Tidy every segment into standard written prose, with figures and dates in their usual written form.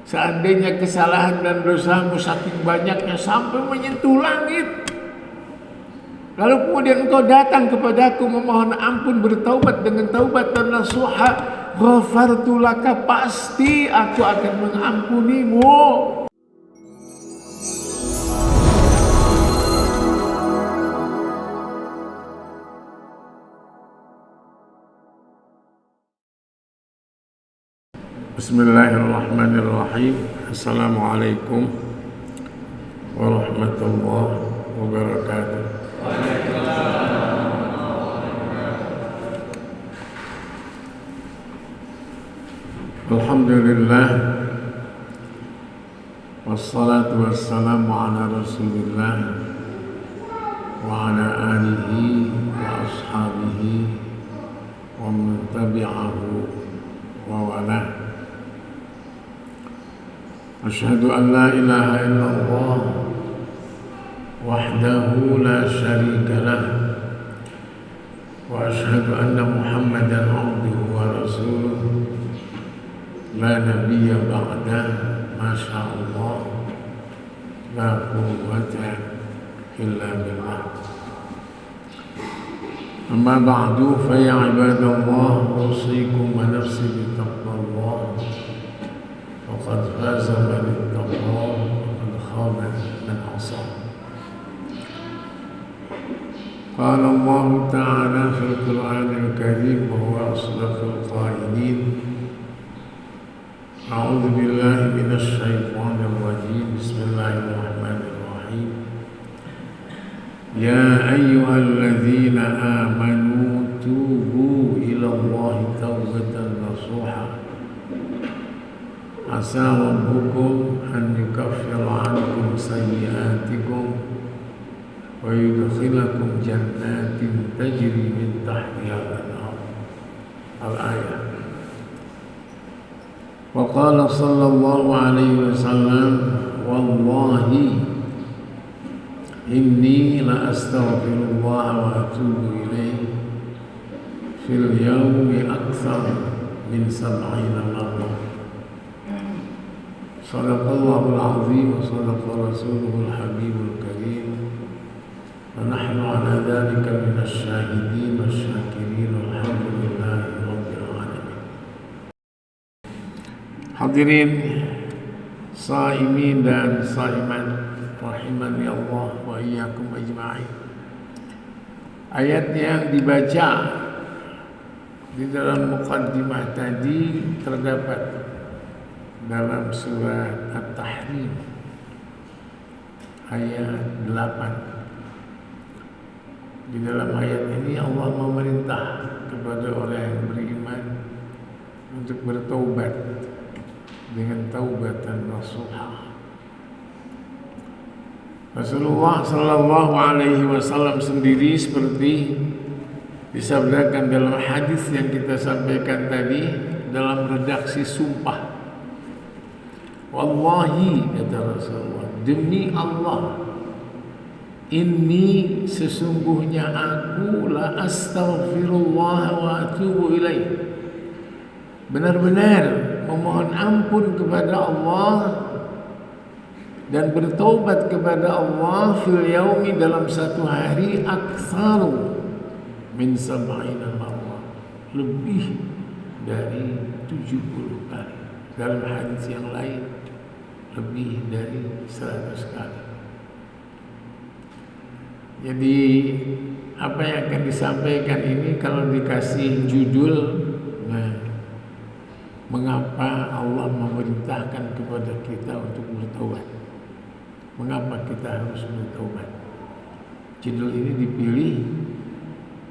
Seandainya kesalahan dan dosamu saking banyaknya sampai menyentuh langit, lalu kemudian engkau datang kepadaku memohon ampun, bertaubat dengan taubat dan nasuha, ghafartu laka, pasti aku akan mengampunimu. Bismillahirrahmanirrahim. Assalamualaikum warahmatullahi wabarakatuh. Alhamdulillah, wassalatu wassalamu ala rasulillah wa ala alihi wa ashabihi wa man tabi'ahu wa wala. Asyhadu an la ilaha illallah wahdahu la syarika lah, wa asyhadu anna Muhammadan abduhu wa rasuluh, la nabiyya ba'dah, masya Allah, la quwwata illa billah. Amma ba'du, fa ya ibadallah, usikum wa nafsi bi taqwallah. Faqad faza man ittaqa wa qad khaba man 'asa. Qala Allah ta'ala fil Qur'anil Karim wa huwa asdaqul qailin. A'udzu billahi minasy syaithanir rajim. Bismillahirrahmanirrahim. Ya ayyuhalladzina amanu tubu ila Allahi taubatan nasuha. Asa rabbukum an yukaffira ankum sayyi'atikum wa yudkhilakum jannatin tajri min tahtiha al-anhar. Al-ayah. Wa qala sallallahu alaihi wasallam, wallahi inni la astaghfirullah wa atubu ilayhi fil yawmi akthar min 70 marrah. Sadaqallahul azim wa sadaqa rasuluhul habibul karim, wa nahnu ala dhalika minasy syahidin wasyakirin, walhamdulillahi rabbil alamin. Hadirin shaimin dan shaimat rahimani Allah wa iyyakum ajma'in. Ayat yang dibaca di dalam muqaddimah tadi terdapat dalam surat At-Tahrim ayat 8. Di dalam ayat ini Allah memerintah kepada orang yang beriman untuk bertaubat dengan taubatan nasuha. Rasulullah sallallahu alaihi wasallam sendiri seperti disabdakan dalam hadis yang kita sampaikan tadi dalam redaksi sumpah. Wallahi, kata Rasulullah, demi Allah, inni sesungguhnya aku la astaghfirullah wa atubu ilaih, benar-benar memohon ampun kepada Allah dan bertaubat kepada Allah fil yaumi, dalam satu hari, aktsaru min 70 marrah, lebih dari 70 kali. Dalam hadis yang lain lebih dari 100 kali. Jadi apa yang akan disampaikan ini kalau dikasih judul, mengapa Allah memerintahkan kepada kita untuk bertaubat? Mengapa kita harus bertaubat? Judul ini dipilih,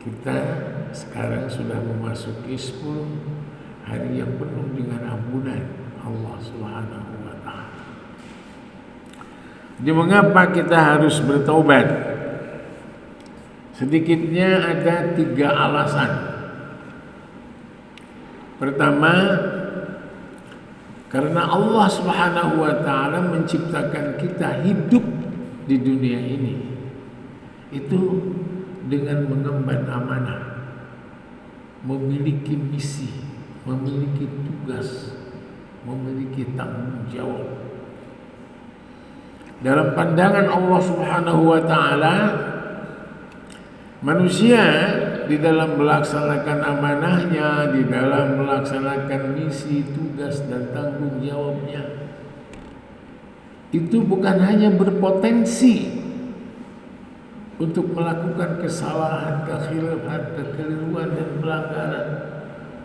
kita sekarang sudah memasuki 10 hari yang penuh dengan ampunan Allah Subhanahu wa ta'ala. Jadi mengapa kita harus bertaubat? Sedikitnya ada 3 alasan. Pertama, karena Allah Subhanahu wa ta'ala menciptakan kita hidup di dunia ini itu dengan mengemban amanah, memiliki misi, memiliki tugas memiliki tanggung jawab. Dalam pandangan Allah Subhanahu wa taala, manusia di dalam melaksanakan amanahnya, di dalam melaksanakan misi, tugas dan tanggung jawabnya, itu bukan hanya berpotensi untuk melakukan kesalahan, kekeliruan dan pelanggaran,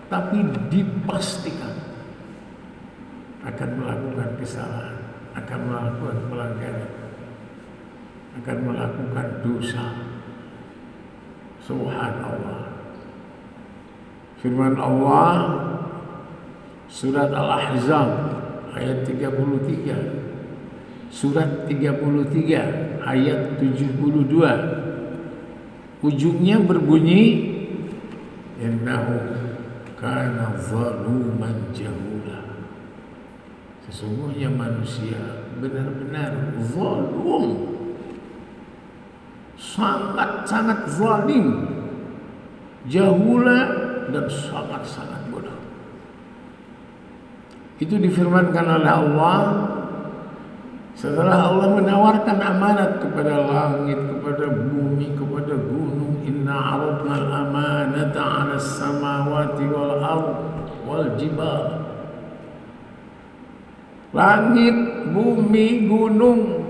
tapi dipastikan akan melakukan kesalahan, akan melakukan pelanggaran, akan melakukan dosa. Subhanallah. Firman Allah surat Al-Ahzab ayat 33, surat 33 ayat 72, ujungnya berbunyi innahu kana zaluman jahula. Sesungguhnya manusia benar-benar zalum, sangat-sangat zalim, jahula dan sangat-sangat bodoh. Itu difirmankan oleh Allah setelah Allah menawarkan amanat kepada langit, kepada bumi, kepada gunung. Inna 'aradna al-amanata 'ala as-samawati wal ardh wal jibal. Langit, bumi, gunung,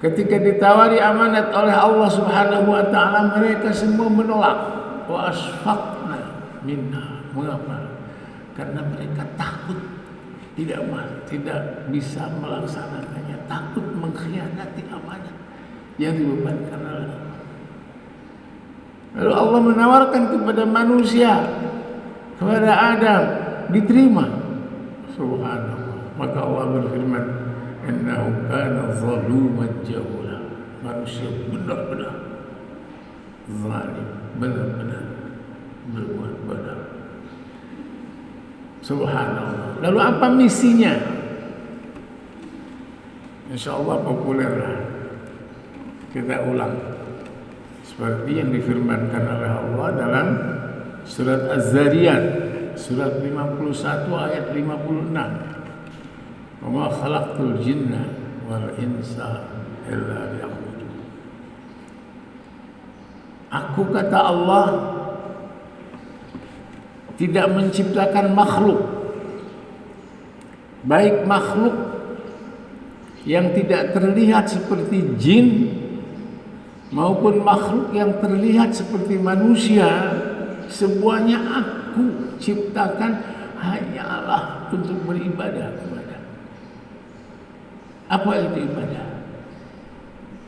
ketika ditawari amanat oleh Allah Subhanahu wa taala, mereka semua menolak. Wa asfaqna minha. Mengapa? Karena mereka takut tidak bisa melaksanakannya, takut mengkhianati amanat yang dibebankan oleh Allah. Lalu Allah menawarkan kepada manusia, kepada Adam, diterima. Subhanallah. Maka Allah berfirman, innahu kana zaluman jahula. Manusia benar-benar zalim, benar-benar berbuat bodoh. Subhanallah. Lalu apa misinya? InsyaAllah populer lah. Kita ulang seperti yang difirmankan oleh Allah dalam surat Az-Zariyat, surat 51 ayat 56. Wa ma khalaqtul jinna wal insa illa liya'budun. Aku, kata Allah, tidak menciptakan makhluk, baik makhluk yang tidak terlihat seperti jin maupun makhluk yang terlihat seperti manusia. Semuanya aku ciptakan hanyalah untuk beribadah kepada. Apa itu ibadah?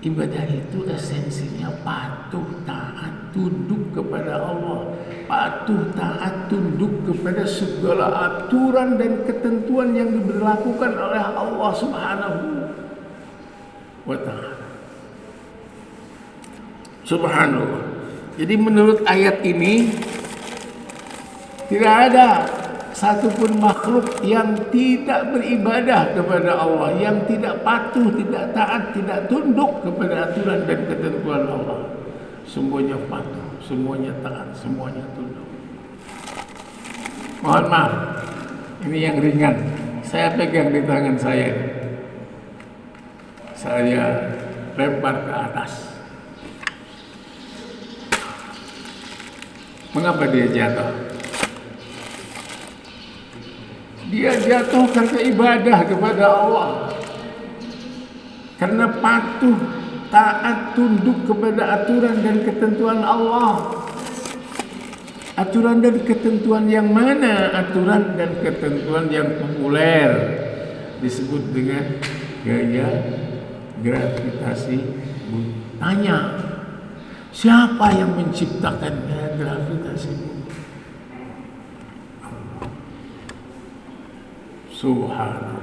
Ibadah itu esensinya patuh, taat, tunduk kepada Allah, patuh, taat, tunduk kepada segala aturan dan ketentuan yang diberlakukan oleh Allah Subhanahu wa ta'ala. Subhanallah. Jadi menurut ayat ini, tidak ada satupun makhluk yang tidak beribadah kepada Allah, yang tidak patuh, tidak taat, tidak tunduk kepada aturan dan ketentuan Allah. Semuanya patuh, semuanya taat, semuanya tunduk. Mohon maaf, ini yang ringan. Saya pegang di tangan saya. Saya lempar ke atas. Mengapa dia jatuh? Dia jatuh karena ibadah kepada Allah, karena patuh, taat, tunduk kepada aturan dan ketentuan Allah. Aturan dan ketentuan yang mana? Aturan dan ketentuan yang populer disebut dengan gaya gravitasi bumi. Tanya, siapa yang menciptakan gaya gravitasi bumi? Subhanallah.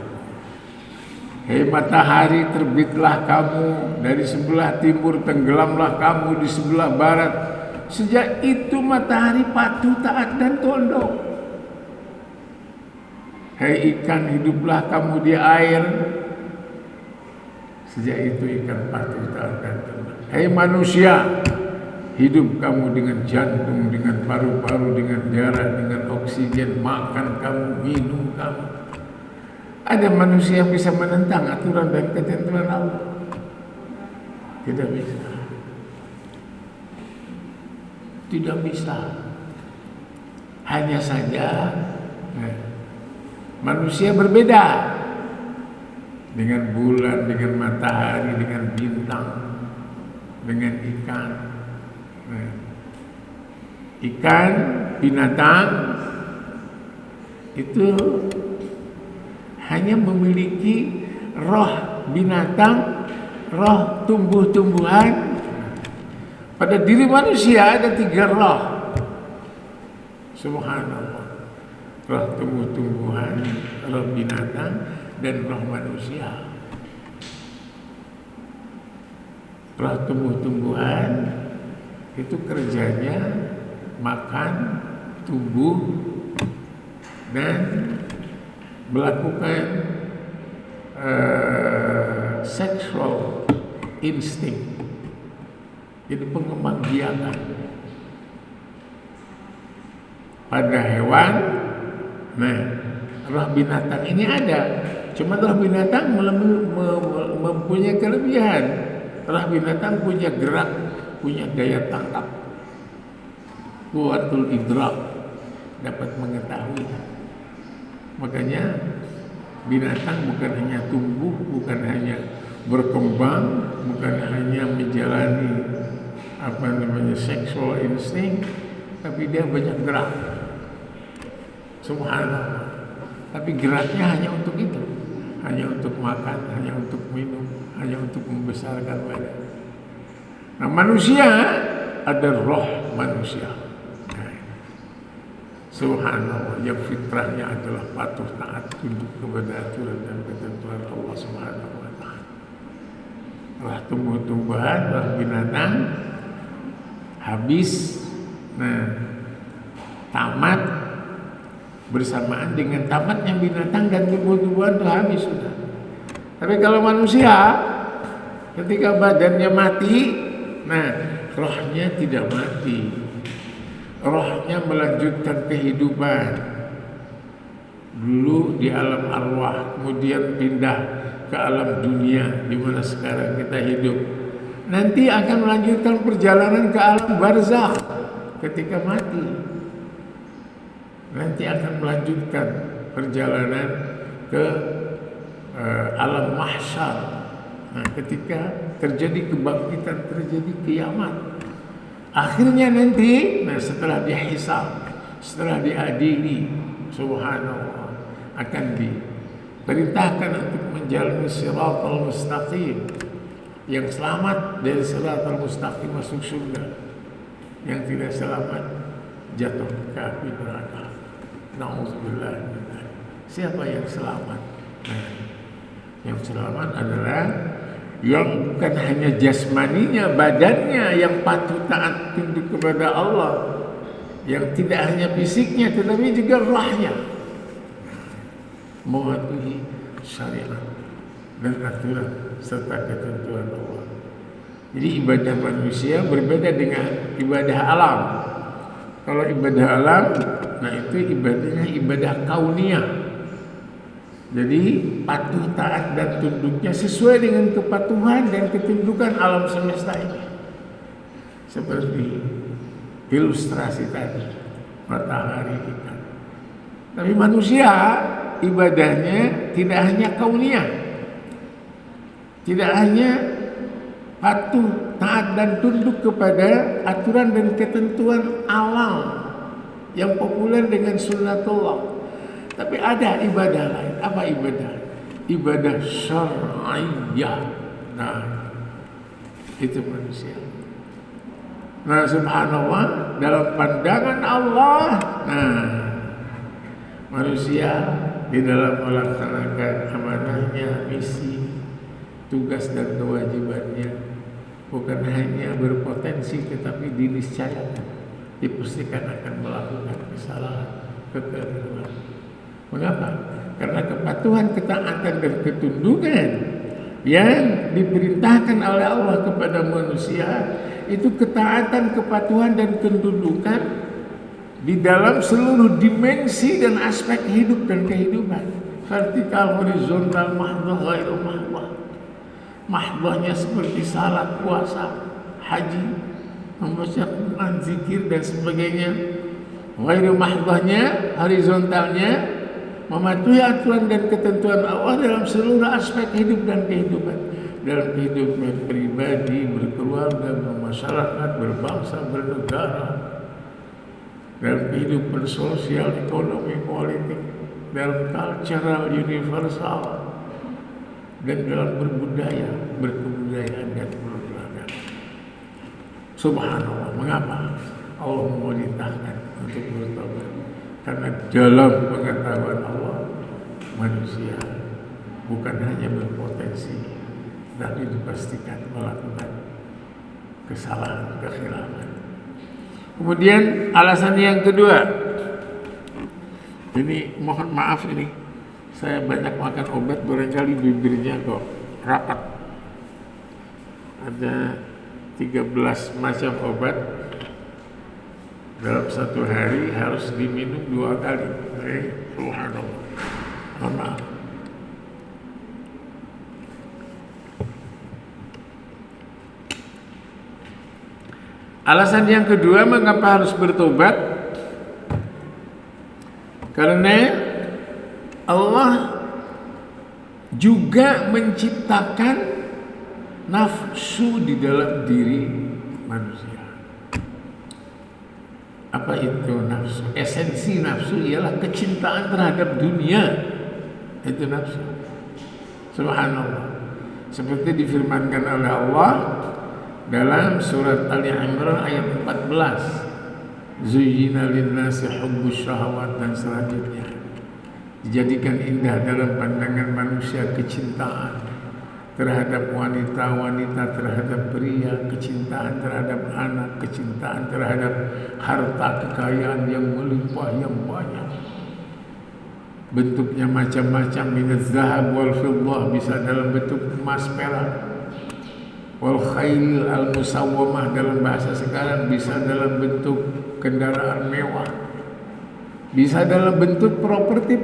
Hei matahari, terbitlah kamu dari sebelah timur, tenggelamlah kamu di sebelah barat. Sejak itu matahari patuh, taat dan tunduk. Hei ikan, hiduplah kamu di air. Sejak itu ikan patuh, taat dan tunduk. Hei manusia, hidup kamu dengan jantung, dengan paru-paru, dengan darah, dengan oksigen, makan kamu, minum kamu. Ada manusia yang bisa menentang aturan dan ketentuan Allah? Tidak bisa. Tidak bisa. Hanya saja manusia berbeda dengan bulan, dengan matahari, dengan bintang, dengan ikan. Ikan, binatang itu hanya memiliki roh binatang, roh tumbuh-tumbuhan. Pada diri manusia ada 3 roh. Subhanallah. Roh tumbuh-tumbuhan, roh binatang, dan roh manusia. Roh tumbuh-tumbuhan itu kerjanya makan, tumbuh, dan melakukan sexual instinct. Jadi pengembangbiakan. Pada hewan, roh binatang ini ada. Cuma roh binatang mempunyai kelebihan. Roh binatang punya gerak, punya daya tangkap, kuatul idrak, dapat mengetahui. Makanya binatang bukan hanya tumbuh, bukan hanya berkembang, bukan hanya menjalani sexual instinct, tapi dia banyak gerak. Subhanallah. Tapi geraknya hanya untuk itu, hanya untuk makan, hanya untuk minum, hanya untuk membesarkan badan. Nah, manusia ada roh manusia. Subhanallah, yang fitrahnya adalah patuh taat tunduk kepada aturan dan ketentuan Allah Subhanahu wa taala. Roh tumbuh-tumbuhan, roh binatang habis, tamat bersamaan dengan tamatnya binatang dan tumbuh-tumbuhan itu habis sudah. Tapi kalau manusia ketika badannya mati, rohnya tidak mati. Rohnya melanjutkan kehidupan. Dulu di alam arwah, kemudian pindah ke alam dunia di mana sekarang kita hidup. Nanti akan melanjutkan perjalanan ke alam barzakh ketika mati. Nanti akan melanjutkan perjalanan ke alam mahsyar. Ketika terjadi kebangkitan, terjadi kiamat. Akhirnya nanti, setelah dihisab, setelah diadili, subhanallah, akan diperintahkan untuk menjalani siratal mustaqim. Yang selamat dari siratal mustaqim masuk surga. Yang tidak selamat jatuh ke api neraka. Na'udzubillah. Siapa yang selamat? Yang selamat adalah yang bukan hanya jasmaninya, badannya yang patuh taat tunduk kepada Allah, yang tidak hanya fisiknya tetapi juga rohnya mematuhi syariat dan aturan serta ketentuan Allah. Jadi ibadah manusia berbeda dengan ibadah alam. Kalau ibadah alam, itu ibadahnya ibadah kauniyah. Jadi patuh taat dan tunduknya sesuai dengan kepatuhan dan ketundukan alam semesta ini. Seperti ilustrasi tadi, matahari, ikan. Tapi manusia ibadahnya tidak hanya kauniyah, tidak hanya patuh taat dan tunduk kepada aturan dan ketentuan alam yang populer dengan sunnatullah. Tapi ada ibadah lain. Apa ibadah? Ibadah syar'iyyah. Itu manusia. Subhanallah, dalam pandangan Allah, manusia di dalam melaksanakan amanahnya, misi, tugas dan kewajibannya bukan hanya berpotensi tetapi diniscayakan, dipastikan akan melakukan kesalahan, kekeliruan. Mengapa? Karena kepatuhan, ketaatan dan ketundukan yang diperintahkan oleh Allah kepada manusia itu ketaatan, kepatuhan dan ketundukan di dalam seluruh dimensi dan aspek hidup dan kehidupan. Vertikal, horizontal, mahdhah, ghairu mahdhah. Mahdhahnya seperti salat, puasa, haji, membaca Quran, zikir dan sebagainya. Ghairu mahdhahnya, horizontalnya, mematuhi aturan dan ketentuan Allah dalam seluruh aspek hidup dan kehidupan. Dalam kehidupan pribadi, berkeluarga, bermasyarakat, berbangsa, bernegara, dalam kehidupan sosial, ekonomi, politik, dalam cultural, universal, dan dalam berbudaya, berkebudayaan dan berolahraga. Subhanallah, mengapa Allah memerintahkan untuk bertobat? Karena dalam pengetahuan Allah, manusia bukan hanya berpotensi, tapi dipastikan melakukan kesalahan, kekhilafan. Kemudian alasan yang kedua, ini mohon maaf ini, saya banyak makan obat, barangkali bibirnya kok rapat. Ada 13 macam obat, dalam satu hari harus diminum 2 kali. Subhanallah. Mohon maaf. Alasan yang kedua mengapa harus bertobat? Karena Allah juga menciptakan nafsu di dalam diri manusia. Apa itu nafsu? Esensi nafsu ialah kecintaan terhadap dunia. Itu nafsu. Subhanallah. Seperti difirmankan oleh Allah dalam surat Ali Imran ayat 14, zuyyina linnasi hubbus syahawat, dan selanjutnya, dijadikan indah dalam pandangan manusia kecintaan terhadap wanita-wanita, terhadap pria, kecintaan terhadap anak, kecintaan terhadap harta kekayaan yang melimpah, yang banyak. Bentuknya macam-macam, minaz zahab wal fiddah, bisa dalam bentuk emas, perak, wal khail al musawwamah, dalam bahasa sekarang bisa dalam bentuk kendaraan mewah, bisa dalam bentuk properti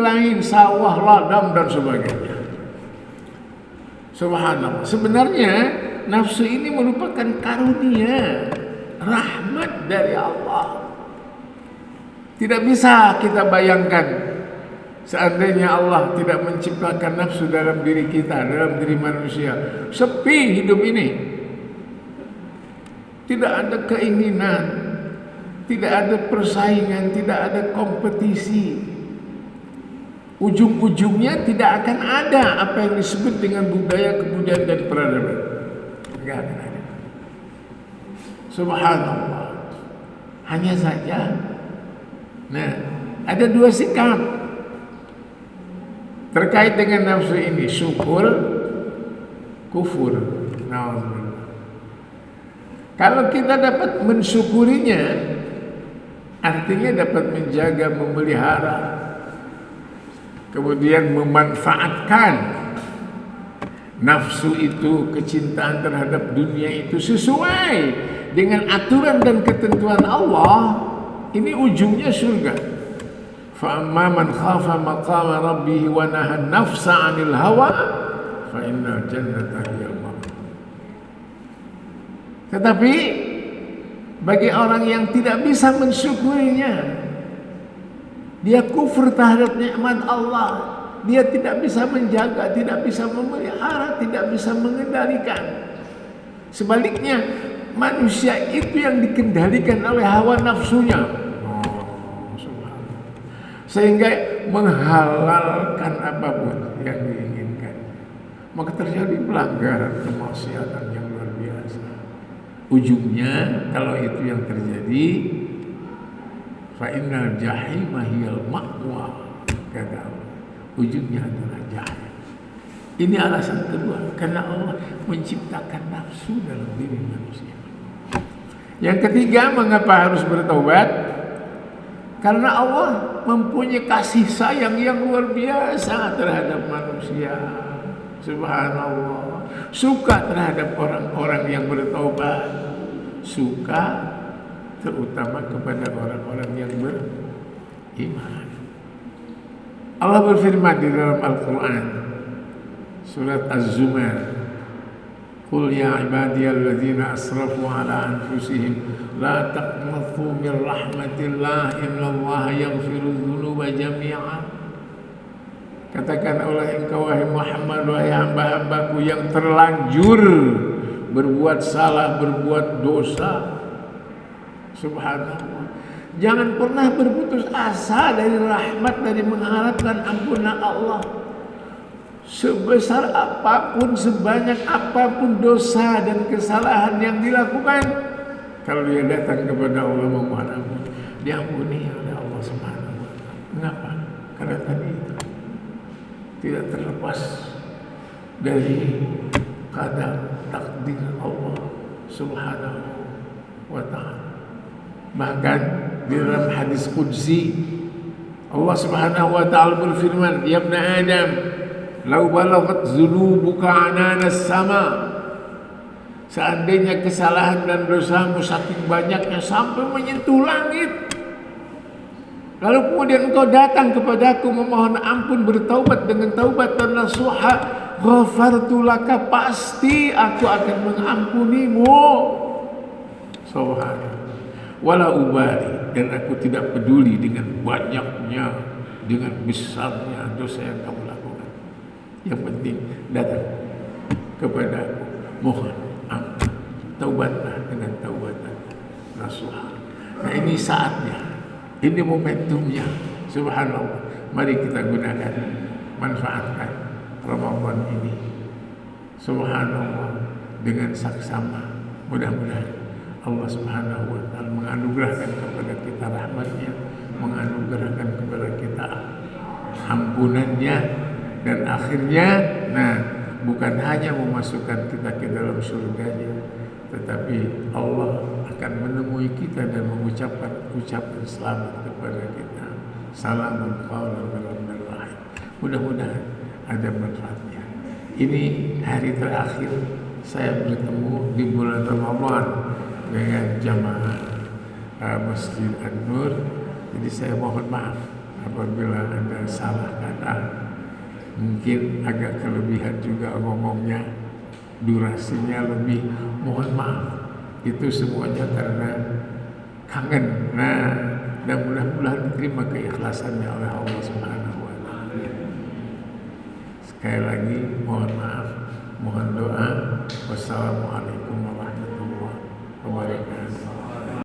lain, sawah, ladang dan sebagainya. Subhanallah. Sebenarnya nafsu ini merupakan karunia, rahmat dari Allah. Tidak bisa kita bayangkan seandainya Allah tidak menciptakan nafsu dalam diri kita, dalam diri manusia, sepi hidup ini. Tidak ada keinginan, tidak ada persaingan, tidak ada kompetisi. Ujung-ujungnya tidak akan ada apa yang disebut dengan budaya, kebudayaan dan peradaban. Tidak akan ada. Subhanallah. Hanya saja, nah, ada 2 sikap terkait dengan nafsu ini, syukur, kufur. Kalau kita dapat mensyukurinya, artinya dapat menjaga, memelihara, kemudian memanfaatkan nafsu itu, kecintaan terhadap dunia itu sesuai dengan aturan dan ketentuan Allah, ini ujungnya surga. Fa amma man khafa maqama rabbih wa nahan nafsa 'anil hawa fa innal jannata hiyal ma'wa. Tetapi bagi orang yang tidak bisa mensyukurinya, dia kufur terhadap nikmat Allah, dia tidak bisa menjaga, tidak bisa memelihara, tidak bisa mengendalikan. Sebaliknya, manusia itu yang dikendalikan oleh hawa nafsunya, sehingga menghalalkan apapun yang diinginkan, maka terjadi pelanggaran, kemaksiatan yang luar biasa. Ujungnya, kalau itu yang terjadi, fa innal jahima hiyal ma'wa, kata Allah, ujungnya adalah jahim. Ini alasan kedua, karena Allah menciptakan nafsu dalam diri manusia. Yang ketiga, mengapa harus bertaubat? Karena Allah mempunyai kasih sayang yang luar biasa terhadap manusia. Subhanallah. Suka terhadap orang-orang yang bertaubat. suka terutama kepada orang-orang yang beriman. Allah berfirman di dalam Al-Quran surat Az-Zumar, Qul ya ibadiyalladzina asrafu ala anfusihim la taqnatu min rahmatillah innallaha yaghfiru dzunuba jami'a. Katakan oleh engkau wahai Muhammad, wahai hamba-hambaku yang terlanjur berbuat salah, berbuat dosa, subhanallah, jangan pernah berputus asa dari rahmat, dari mengharapkan ampunan Allah. Sebesar apapun, sebanyak apapun dosa dan kesalahan yang dilakukan, kalau dia datang kepada Allah memohon ampun, diampuni oleh Allah Subhanahu wa taala. Mengapa? Karena tadi itu tidak terlepas dari qadar takdir Allah Subhanahu wa taala. Bahkan di dalam hadis qudsi Allah Subhanahu wa taala berfirman, "Ya ibn Adam, lau balaghat dzunubuka ananas sama." Seandainya kesalahan dan dosamu saking banyaknya sampai menyentuh langit, lalu kemudian engkau datang kepadaku memohon ampun, bertaubat dengan taubat dan nasuha, ghafartu laka, pasti aku akan mengampunimu. Subhanallah. Wala ubali, dan aku tidak peduli dengan banyaknya, dengan besarnya dosa yang kamu lakukan. Yang penting datang kepada aku, mohon ampun, taubatlah dengan taubatan nasuha. Nah, ini saatnya, ini momentumnya. Subhanallah. Mari kita gunakan, manfaatkan Ramadan ini, subhanallah, dengan saksama. Mudah-mudahan Allah Subhanahu wa taala menganugerahkan kepada kita rahmatnya, menganugerahkan kepada kita ampunannya, dan akhirnya bukan hanya memasukkan kita ke dalam surganya, tetapi Allah akan menemui kita dan mengucapkan ucapan selamat kepada kita. Salamun qaulan min rabbir rahim. Mudah-mudahan ada manfaatnya. Ini hari terakhir saya bertemu di bulan Ramadan dengan jamaah Masjid An-Nur. Jadi saya mohon maaf apabila ada salah kata, mungkin agak kelebihan juga ngomongnya, durasinya lebih, mohon maaf. Itu semuanya karena kangen. Dan mudah-mudahan diterima keikhlasannya oleh Allah Subhanahu wa taala. Sekali lagi mohon maaf, mohon doa. Wassalamualaikum warahmatullahi wabarakatuh.